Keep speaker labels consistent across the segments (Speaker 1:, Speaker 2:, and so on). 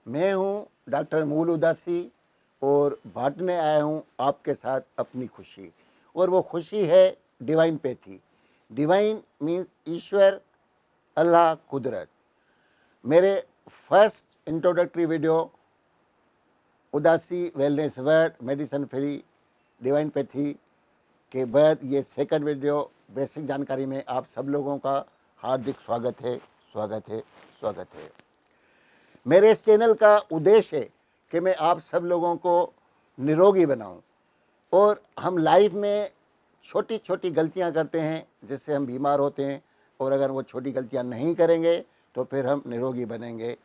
Speaker 1: मैं हूं डॉक्टर मूल उदासी और बांटने आया हूं आपके साथ अपनी खुशी। और वो खुशी है डिवाइन पैथी। डिवाइन मीन्स ईश्वर, अल्लाह, कुदरत। मेरे फर्स्ट इंट्रोडक्टरी वीडियो उदासी wellness word medicine free divine pathy के बाद ये सेकंड वीडियो बेसिक जानकारी में आप सब लोगों का हार्दिक स्वागत है, स्वागत है, स्वागत है। मेरे इस चैनल का उद्देश्य है कि मैं आप सब लोगों को निरोगी बनाऊं। और हम लाइफ में छोटी छोटी गलतियां करते हैं जिससे हम बीमार होते हैं, और अगर वो छोटी गलतियां नहीं करेंगे तो फिर हम निरोगी बनेंगे।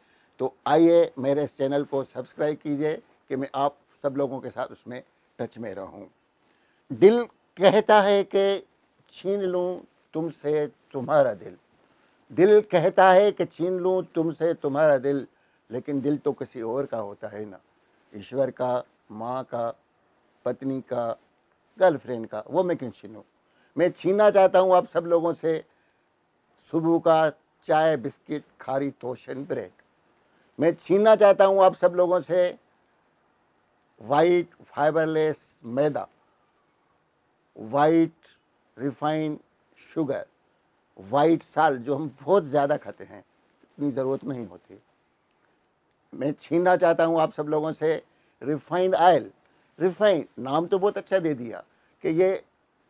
Speaker 1: तो आइए मेरे इस चैनल को सब्सक्राइब कीजिए कि मैं आप सब लोगों के साथ उसमें टच में रहूं। दिल कहता है कि छीन लूं तुमसे तुम्हारा दिल। दिल कहता है कि छीन लूं तुमसे तुम्हारा दिल, लेकिन दिल तो किसी और का होता है ना, ईश्वर का, माँ का, पत्नी का, गर्लफ्रेंड का। वो मैं क्यों छीनूं? मैं छीनना चाहता हूँ आप सब लोगों से सुबह का चाय, बिस्किट, खारी तोशन, ब्रेड। मैं छीनना चाहता हूँ आप सब लोगों से वाइट फाइबरलेस मैदा, white refined sugar, white salt जो हम बहुत ज़्यादा खाते हैं, इतनी ज़रूरत नहीं होती। मैं छीनना चाहता हूँ आप सब लोगों से रिफाइंड ऑयल। रिफाइंड नाम तो बहुत अच्छा दे दिया कि ये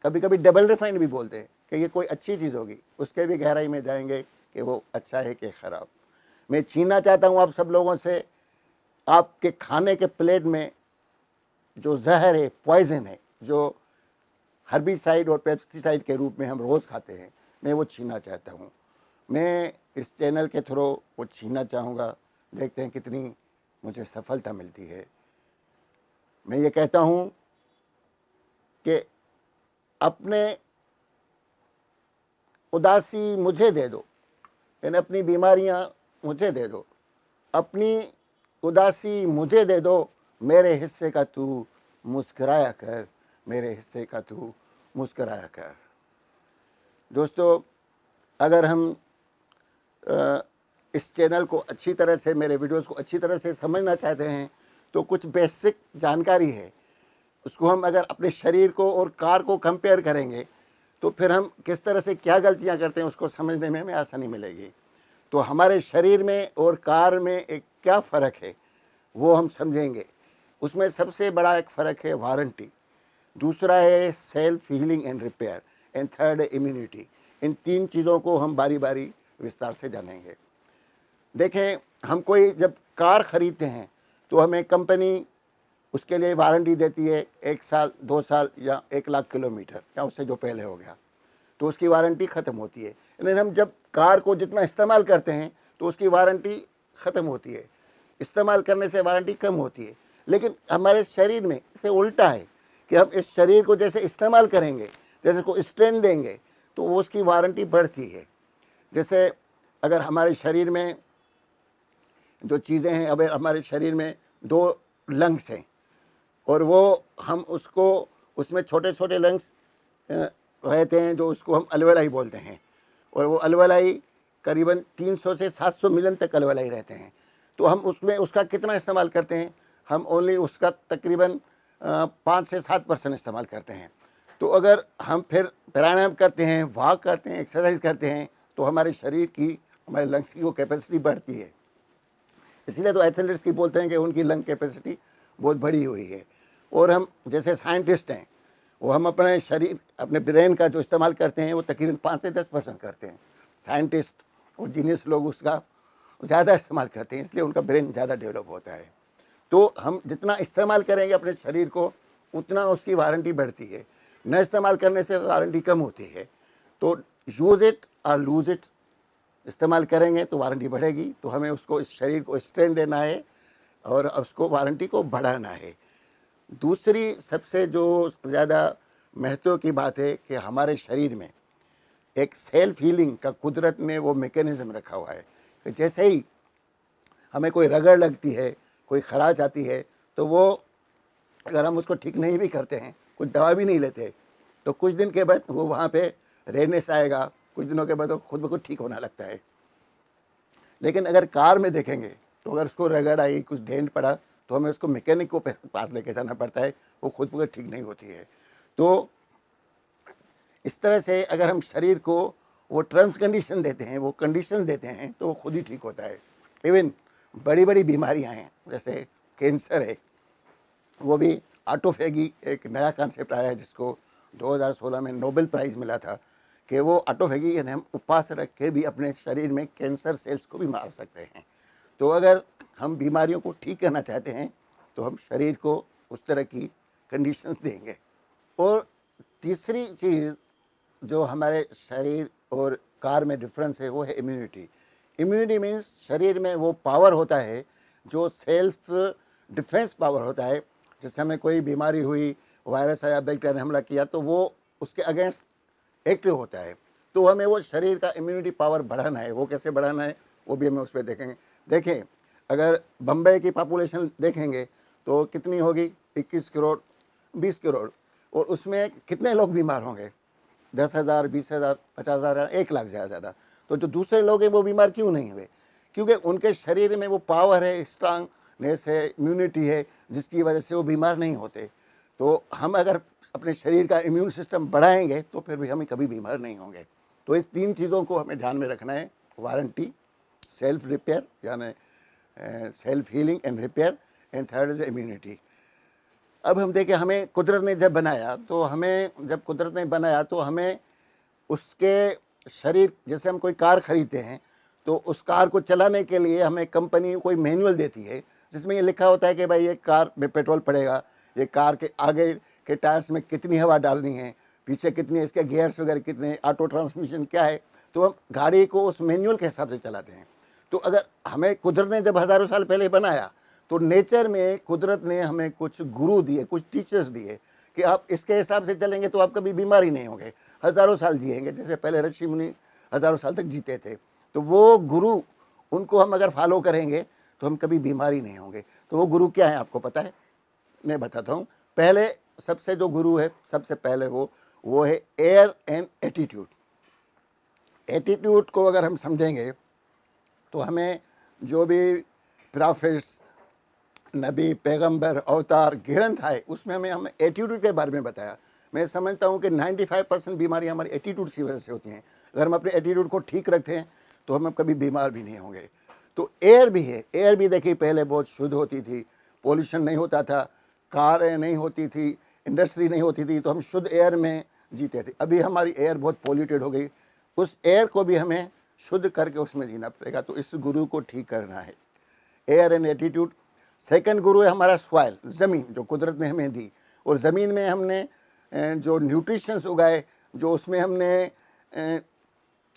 Speaker 1: कभी कभी डबल रिफाइंड भी बोलते हैं कि ये कोई अच्छी चीज़ होगी, उसके भी गहराई में जाएंगे कि वो अच्छा है कि ख़राब। मैं छीनना चाहता हूँ आप सब लोगों से आपके खाने के प्लेट में जो जहर है, पॉइजन है, जो हर्बिसाइड और पेस्टिसाइड के रूप में हम रोज़ खाते हैं, मैं वो छीनना चाहता हूँ। मैं इस चैनल के थ्रू वो छीनना चाहूँगा। देखते हैं कितनी मुझे सफलता मिलती है। मैं ये कहता हूँ कि अपने उदासी मुझे दे दो, यानी अपनी बीमारियाँ मुझे दे दो, अपनी उदासी मुझे दे दो, मेरे हिस्से का तू मुस्कराया कर, मेरे हिस्से का तू मुस्कराया कर। दोस्तों, अगर हम इस चैनल को अच्छी तरह से, मेरे वीडियोस को अच्छी तरह से समझना चाहते हैं तो कुछ बेसिक जानकारी है, उसको हम अगर अपने शरीर को और कार को कंपेयर करेंगे तो फिर हम किस तरह से क्या गलतियां करते हैं उसको समझने में हमें आसानी मिलेगी। तो हमारे शरीर में और कार में एक क्या फ़र्क है वो हम समझेंगे। उसमें सबसे बड़ा एक फ़र्क है वारंटी, दूसरा है self healing and repair, and third है इम्यूनिटी। इन तीन चीज़ों को हम बारी बारी विस्तार से जानेंगे। देखें, हम कोई जब कार ख़रीदते हैं तो हमें कंपनी उसके लिए वारंटी देती है 1 साल, 2 साल या 1 लाख किलोमीटर या उससे जो पहले हो गया, तो उसकी वारंटी ख़त्म होती है। लेकिन हम जब कार को जितना इस्तेमाल करते हैं तो उसकी वारंटी ख़त्म होती है, इस्तेमाल करने से वारंटी कम होती है। लेकिन हमारे शरीर में इसे उल्टा है कि हम इस शरीर को जैसे इस्तेमाल करेंगे, जैसे को स्ट्रेन देंगे, तो वो उसकी वारंटी बढ़ती है। जैसे अगर हमारे शरीर में जो चीज़ें हैं, अब हमारे शरीर में 2 लंग्स हैं और वो हम उसको, उसमें छोटे छोटे लंग्स रहते हैं जो उसको हम अलवेलाई बोलते हैं, और वो अलवेलाई करीबन 300 से 700 मिलियन तक अलवेलाई रहते हैं। तो हम उसमें उसका कितना इस्तेमाल करते हैं? हम ओनली उसका तकरीबन 5 से 7% इस्तेमाल करते हैं। तो अगर हम फिर प्राणायाम करते हैं, वॉक करते हैं, एक्सरसाइज करते हैं, तो हमारे शरीर की, हमारे लंग्स की वो कैपेसिटी बढ़ती है। इसलिए तो एथलीट्स की बोलते हैं कि उनकी लंग कैपेसिटी बहुत बड़ी हुई है। और हम जैसे साइंटिस्ट हैं, वो हम अपने शरीर, अपने ब्रेन का जो इस्तेमाल करते हैं वो तकरीबन 5 से 10% करते हैं। साइंटिस्ट और जीनियस लोग उसका ज़्यादा इस्तेमाल करते हैं, इसलिए उनका ब्रेन ज़्यादा डेवलप होता है। तो हम जितना इस्तेमाल करेंगे अपने शरीर को, उतना उसकी वारंटी बढ़ती है। न इस्तेमाल करने से वारंटी कम होती है। तो यूज़ इट और लूज़ इट, इस्तेमाल करेंगे तो वारंटी बढ़ेगी। तो हमें उसको, इस शरीर को स्ट्रेन देना है और उसको वारंटी को बढ़ाना है। दूसरी सबसे जो ज़्यादा महत्व की बात है कि हमारे शरीर में एक सेल्फ हीलिंग का कुदरत में वो मैकेनिज़्म रखा हुआ है कि जैसे ही हमें कोई रगड़ लगती है, कोई खराश आती है, तो वो अगर हम उसको ठीक नहीं भी करते हैं, कुछ दवा भी नहीं लेते, तो कुछ दिन के बाद वो वहाँ पे रेडनेस आएगा, कुछ दिनों के बाद वो खुद ब खुद ठीक होने लगता है। लेकिन अगर कार में देखेंगे तो अगर उसको रगड़ आई, कुछ डेंट पड़ा, तो हमें उसको मैकेनिक को पास लेके जाना पड़ता है, वो खुद पर ठीक नहीं होती है। तो इस तरह से अगर हम शरीर को वो टर्म्स कंडीशन देते हैं, वो कंडीशन देते हैं, तो वो खुद ही ठीक होता है। इवन बड़ी बड़ी बीमारियां हैं, जैसे कैंसर है, वो भी ऑटोफेगी एक नया कॉन्सेप्ट आया है जिसको 2016 में नोबेल प्राइज़ मिला था, कि वो ऑटोफेगी यानी हम उपवास रख के भी अपने शरीर में कैंसर सेल्स को भी मार सकते हैं। तो अगर हम बीमारियों को ठीक करना चाहते हैं तो हम शरीर को उस तरह की कंडीशंस देंगे। और तीसरी चीज़ जो हमारे शरीर और कार में डिफरेंस है वो है इम्यूनिटी। इम्यूनिटी मीन्स शरीर में वो पावर होता है जो सेल्फ डिफेंस पावर होता है। जैसे हमें कोई बीमारी हुई, वायरस आया, बैक्टीरिया ने हमला किया, तो वो उसके अगेंस्ट एक्टिव होता है। तो हमें वो शरीर का इम्यूनिटी पावर बढ़ाना है। वो कैसे बढ़ाना है वो भी हमें उस पर देखेंगे। देखें, अगर बम्बई की पॉपुलेशन देखेंगे तो कितनी होगी, 21 करोड़, 20 करोड़, और उसमें कितने लोग बीमार होंगे, 10,000, 20,000, 50,000, 1 लाख ज़्यादा। तो जो दूसरे लोग हैं वो बीमार क्यों नहीं हुए? क्योंकि उनके शरीर में वो पावर है, स्ट्रांगनेस है, इम्यूनिटी है, जिसकी वजह से वो बीमार नहीं होते। तो हम अगर अपने शरीर का इम्यून सिस्टम बढ़ाएंगे तो फिर भी हमें कभी बीमार नहीं होंगे। तो इस 3 चीज़ों को हमें ध्यान में रखना है, वारंटी, सेल्फ रिपेयर यानी self healing and repair, and third is immunity. अब हम देखें, हमें कुदरत ने जब बनाया तो हमें उसके शरीर, जैसे हम कोई कार खरीदते हैं तो उस कार को चलाने के लिए हमें कंपनी कोई मैनुअल देती है जिसमें ये लिखा होता है कि भाई ये कार में पेट्रोल पड़ेगा, ये कार के आगे के टायर्स में कितनी हवा डालनी है, पीछे कितनी, इसके गियर्स वगैरह कितने, ऑटो ट्रांसमिशन क्या है। तो हम गाड़ी को उस मैनुअल के हिसाब से चलाते हैं। तो अगर हमें कुदरत ने जब हज़ारों साल पहले बनाया तो नेचर में कुदरत ने हमें कुछ गुरु दिए, कुछ टीचर्स दिए कि आप इसके हिसाब से चलेंगे तो आप कभी बीमारी नहीं होंगे, हज़ारों साल जिएंगे। जैसे पहले ऋषि मुनि हज़ारों साल तक जीते थे, तो वो गुरु, उनको हम अगर फॉलो करेंगे तो हम कभी बीमारी नहीं होंगे। तो वो गुरु क्या है आपको पता है? मैं बताता हूँ। पहले सबसे जो गुरु है, सबसे पहले वो है एयर एंड एटीट्यूड। एटीट्यूड को अगर हम समझेंगे तो हमें जो भी प्रॉफिट्स, नबी, पैगंबर, अवतार, ग्रंथ आए उसमें हमें एटीट्यूड के बारे में बताया। मैं समझता हूँ कि 95% बीमारी हमारी एटीट्यूड की वजह से होती हैं। अगर हम अपने एटीट्यूड को ठीक रखते हैं तो हम कभी बीमार भी नहीं होंगे। तो एयर भी है, एयर भी देखिए पहले बहुत शुद्ध होती थी, पोल्यूशन नहीं होता था, कारें नहीं होती थी, इंडस्ट्री नहीं होती थी, तो हम शुद्ध एयर में जीते थे। अभी हमारी एयर बहुत पोल्यूटेड हो गई, उस एयर को भी हमें शुद्ध करके उसमें जीना पड़ेगा। तो इस गुरु को ठीक करना है, एयर एंड एटीट्यूड। सेकंड गुरु है हमारा सॉइल, ज़मीन जो कुदरत ने हमें दी। और ज़मीन में हमने जो न्यूट्रिशंस उगाए, जो उसमें हमने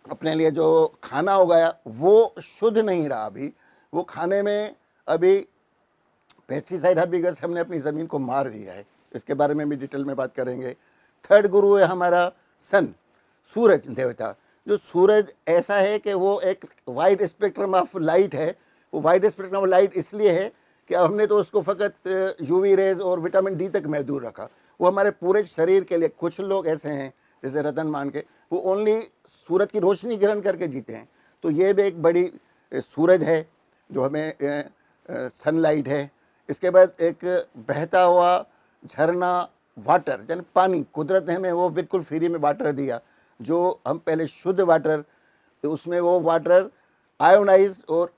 Speaker 1: अपने लिए जो खाना उगाया वो शुद्ध नहीं रहा। अभी वो खाने में अभी पेस्टिसाइड, हर्बिसाइड्स हमने अपनी ज़मीन को मार दिया है। इसके बारे में भी डिटेल में बात करेंगे। थर्ड गुरु है हमारा सन, सूरज देवता। जो सूरज ऐसा है कि वो एक वाइड स्पेक्ट्रम ऑफ लाइट है। वो वाइड स्पेक्ट्रम ऑफ लाइट इसलिए है कि हमने तो उसको फ़कत यूवी रेज और विटामिन डी तक महदूद रखा। वो हमारे पूरे शरीर के लिए, कुछ लोग ऐसे हैं जैसे रतन मान के, वो ओनली सूरज की रोशनी ग्रहण करके जीते हैं। तो ये भी एक बड़ी सूरज है जो हमें सनलाइट है। इसके बाद एक बहता हुआ झरना, वाटर यानी पानी, कुदरत ने हमें वो बिल्कुल फ्री में वाटर दिया। जो हम पहले शुद्ध वाटर, तो उसमें वो वाटर आयोनाइज और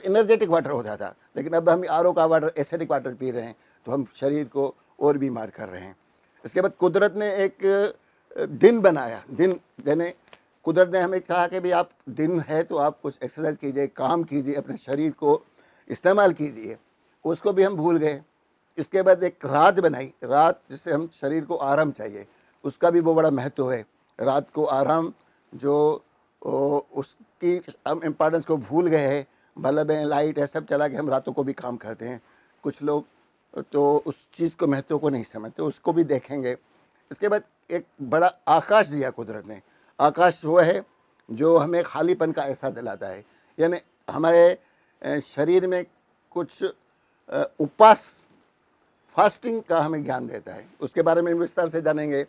Speaker 1: एनर्जेटिक वाटर होता था, लेकिन अब हम आरओ का वाटर, एसिडिक वाटर पी रहे हैं, तो हम शरीर को और बीमार कर रहे हैं। इसके बाद कुदरत ने एक दिन बनाया, दिन यानी कुदरत ने हमें कहा कि भाई आप दिन है तो आप कुछ एक्सरसाइज कीजिए, काम कीजिए, अपने शरीर को इस्तेमाल कीजिए, उसको भी हम भूल गए। इसके बाद एक रात बनाई, रात जिससे हम शरीर को आराम चाहिए, उसका भी वो बड़ा महत्व है। रात को आराम, जो उसकी हम इम्पोर्टेंस को भूल गए हैं। बल्ब है, लाइट है, सब चला के हम रातों को भी काम करते हैं। कुछ लोग तो उस चीज़ को, महत्व को नहीं समझते, उसको भी देखेंगे। इसके बाद एक बड़ा आकाश दिया कुदरत ने। आकाश वो है जो हमें खालीपन का एहसास दिलाता है, यानी हमारे शरीर में कुछ उपवास, फास्टिंग का हमें ज्ञान देता है। उसके बारे में विस्तार से जानेंगे।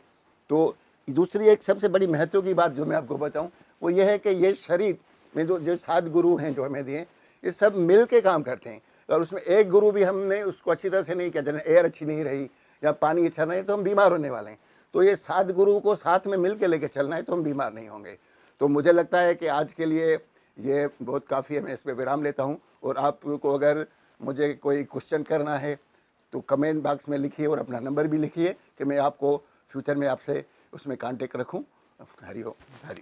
Speaker 1: तो दूसरी एक सबसे बड़ी महत्व की बात जो मैं आपको बताऊं वो ये है कि ये शरीर में जो 7 गुरु हैं जो हमें दिए, ये सब मिल के काम करते हैं। और उसमें एक गुरु भी हमने उसको अच्छी तरह से नहीं किया, जैसे एयर अच्छी नहीं रही या पानी अच्छा नहीं, तो हम बीमार होने वाले हैं। तो ये 7 गुरु को साथ में मिल के लेके चलना है, तो हम बीमार नहीं होंगे। तो मुझे लगता है कि आज के लिए ये बहुत काफ़ी है, मैं इस पर विराम लेता हूँ। और आपको अगर मुझे कोई क्वेश्चन करना है तो कमेंट बॉक्स में लिखिए और अपना नंबर भी लिखिए कि मैं आपको फ्यूचर में आपसे उसमें कांटेक्ट रखूँ। हरि ओम। हरि